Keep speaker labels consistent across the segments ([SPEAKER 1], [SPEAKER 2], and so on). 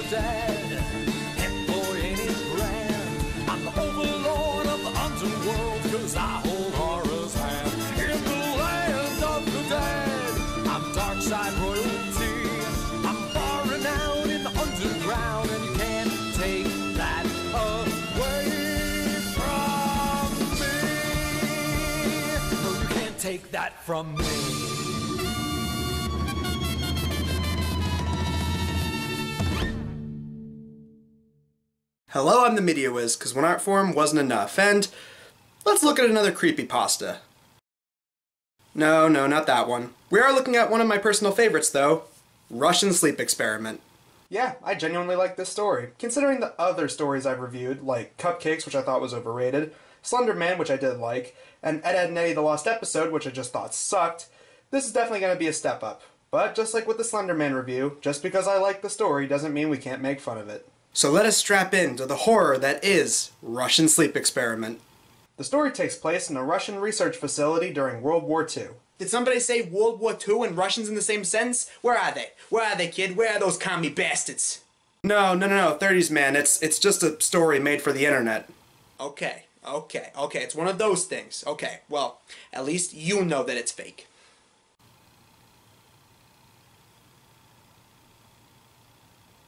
[SPEAKER 1] the dead. Hit boy ain't it grand. I'm the overlord of the underworld, 'cause I hold horror's hand. In the land of the dead, I'm dark side royalty. I'm far renowned in the underground, and you can't take that away from me. No, you can't take that from me.
[SPEAKER 2] Hello, I'm the Media Wiz, because one art form wasn't enough, and let's look at another creepypasta. No, not that one. We are looking at one of my personal favorites, though. Russian Sleep Experiment. Yeah, I genuinely like this story. Considering the other stories I've reviewed, like Cupcakes, which I thought was overrated, Slender Man, which I did like, and Ed, Edd n Eddy The Lost Episode, which I just thought sucked, this is definitely going to be a step up. But just like with the Slender Man review, just because I like the story doesn't mean we can't make fun of it. So let us strap into the horror that is Russian Sleep Experiment. The story takes place in a Russian research facility during World War II. Did somebody say World War II and Russians in the same sentence? Where are they? Where are they, kid? Where are those commie bastards? No, 30s man. It's just a story made for the internet. Okay. It's one of those things. Okay, well, at least you know that it's fake.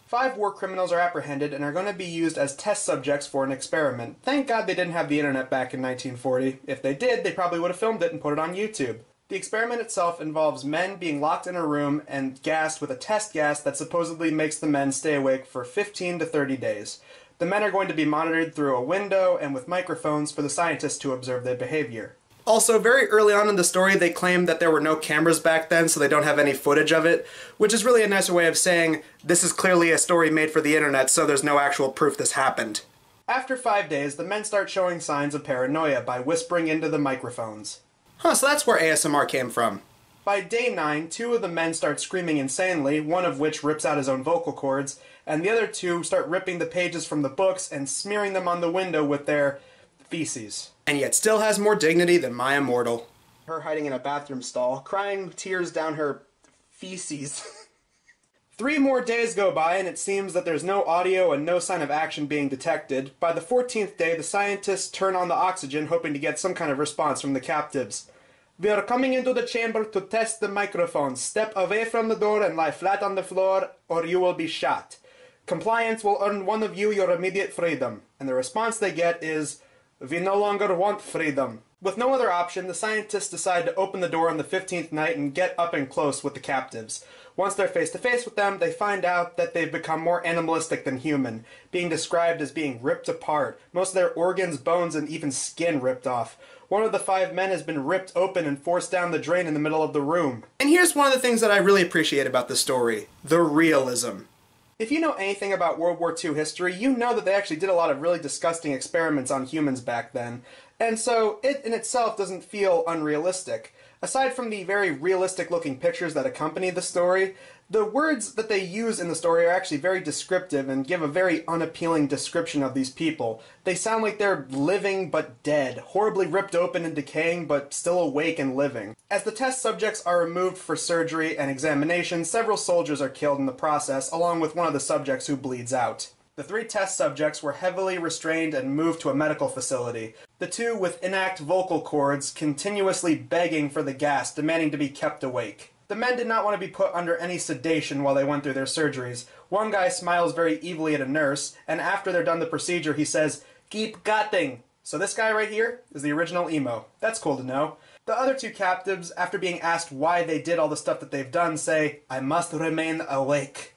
[SPEAKER 2] Five war criminals are apprehended and are going to be used as test subjects for an experiment. Thank God they didn't have the internet back in 1940. If they did, they probably would have filmed it and put it on YouTube. The experiment itself involves men being locked in a room and gassed with a test gas that supposedly makes the men stay awake for 15 to 30 days. The men are going to be monitored through a window and with microphones for the scientists to observe their behavior. Also, very early on in the story, they claimed that there were no cameras back then, so they don't have any footage of it, which is really a nicer way of saying this is clearly a story made for the internet, so there's no actual proof this happened. After 5 days, the men start showing signs of paranoia by whispering into the microphones. Huh, so that's where ASMR came from. By day 9, 2 of the men start screaming insanely, one of which rips out his own vocal cords, and the other 2 start ripping the pages from the books and smearing them on the window with their feces. And yet still has more dignity than my immortal. Her hiding in a bathroom stall, crying tears down her feces. 3 more days go by and it seems that there's no audio and no sign of action being detected. By the 14th day, the scientists turn on the oxygen, hoping to get some kind of response from the captives. "We are coming into the chamber to test the microphones. Step away from the door and lie flat on the floor, or you will be shot. Compliance will earn one of you your immediate freedom." And the response they get is, "We no longer want freedom." With no other option, the scientists decide to open the door on the 15th night and get up and close with the captives. Once they're face to face with them, they find out that they've become more animalistic than human, being described as being ripped apart, most of their organs, bones, and even skin ripped off. One of the 5 men has been ripped open and forced down the drain in the middle of the room. And here's one of the things that I really appreciate about this story: the realism. If you know anything about World War II history, you know that they actually did a lot of really disgusting experiments on humans back then, and so it in itself doesn't feel unrealistic. Aside from the very realistic-looking pictures that accompany the story, the words that they use in the story are actually very descriptive and give a very unappealing description of these people. They sound like they're living but dead, horribly ripped open and decaying but still awake and living. As the test subjects are removed for surgery and examination, several soldiers are killed in the process, along with one of the subjects who bleeds out. The 3 test subjects were heavily restrained and moved to a medical facility. The 2 with intact vocal cords continuously begging for the gas, demanding to be kept awake. The men did not want to be put under any sedation while they went through their surgeries. One guy smiles very evilly at a nurse, and after they're done the procedure he says, "Keep gutting." So this guy right here is the original emo. That's cool to know. The other 2 captives, after being asked why they did all the stuff that they've done, say, "I must remain awake."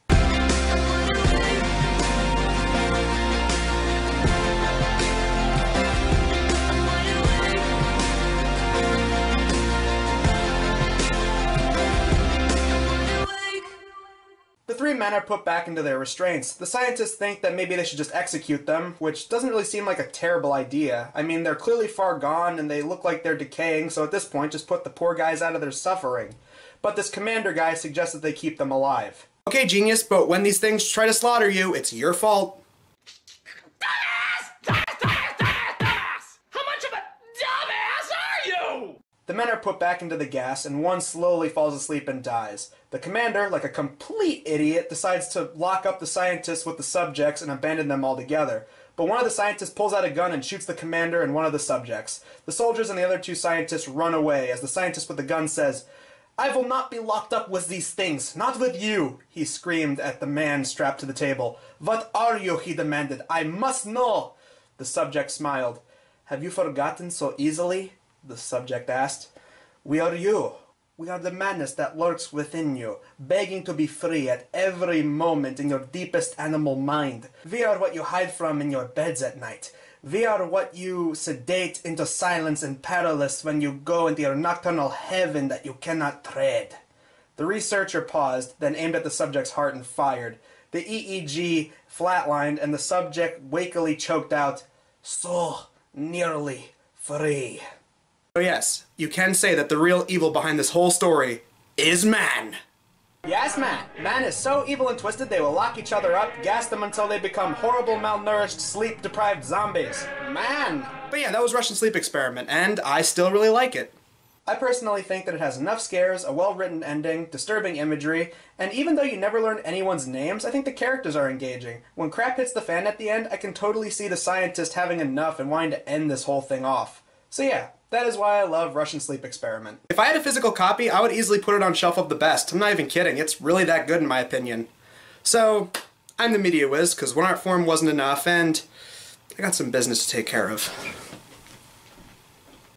[SPEAKER 2] The 3 men are put back into their restraints. The scientists think that maybe they should just execute them, which doesn't really seem like a terrible idea. I mean, they're clearly far gone and they look like they're decaying, so at this point just put the poor guys out of their suffering. But this commander guy suggests that they keep them alive. Okay, genius, but when these things try to slaughter you, it's your fault. How much of a dumbass are you? The men are put back into the gas, and one slowly falls asleep and dies. The commander, like a complete idiot, decides to lock up the scientists with the subjects and abandon them altogether. But one of the scientists pulls out a gun and shoots the commander and one of the subjects. The soldiers and the other two scientists run away as the scientist with the gun says, "I will not be locked up with these things, not with you," he screamed at the man strapped to the table. "What are you?" he demanded. "I must know." The subject smiled. "Have you forgotten so easily?" the subject asked. "We are you. We are the madness that lurks within you, begging to be free at every moment in your deepest animal mind. We are what you hide from in your beds at night. We are what you sedate into silence and perilous when you go into your nocturnal heaven that you cannot tread." The researcher paused, then aimed at the subject's heart and fired. The EEG flatlined, and the subject wakily choked out, "So nearly free." So yes, you can say that the real evil behind this whole story is man. Yes, man. Man is so evil and twisted they will lock each other up, gas them until they become horrible, malnourished, sleep-deprived zombies. Man! But yeah, that was Russian Sleep Experiment, and I still really like it. I personally think that it has enough scares, a well-written ending, disturbing imagery, and even though you never learn anyone's names, I think the characters are engaging. When crap hits the fan at the end, I can totally see the scientist having enough and wanting to end this whole thing off. So yeah, that is why I love Russian Sleep Experiment. If I had a physical copy, I would easily put it on shelf of the best. I'm not even kidding, it's really that good in my opinion. So, I'm the media whiz, because one art form wasn't enough, and I got some business to take care of.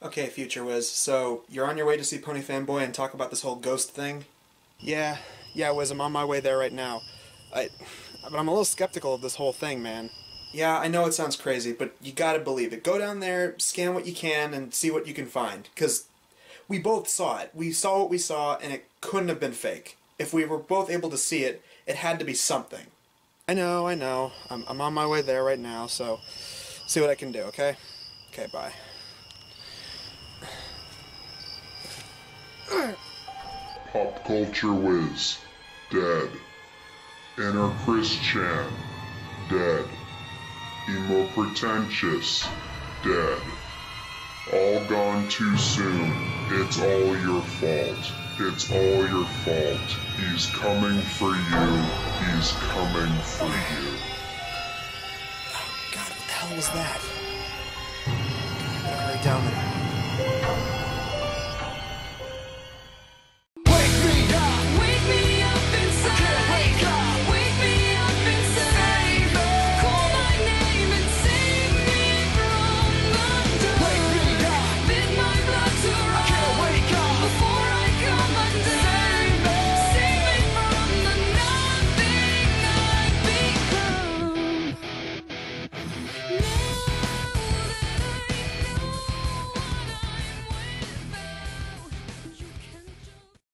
[SPEAKER 2] Okay, Future Wiz, so you're on your way to see Pony Fanboy and talk about this whole ghost thing? Yeah, Wiz, I'm on my way there right now. But I'm a little skeptical of this whole thing, man. Yeah, I know it sounds crazy, but you gotta believe it. Go down there, scan what you can, and see what you can find. Because we both saw it. We saw what we saw, and it couldn't have been fake. If we were both able to see it, it had to be something. I know. I'm on my way there right now, so see what I can do, okay? Okay, bye.
[SPEAKER 3] Pop Culture Wiz, dead. Inner Christian, dead. Emo Pretentious, dead. All gone too soon. It's all your fault. It's all your fault. He's coming for you. He's coming for you.
[SPEAKER 2] Oh God, what the hell was that? Hurry down there.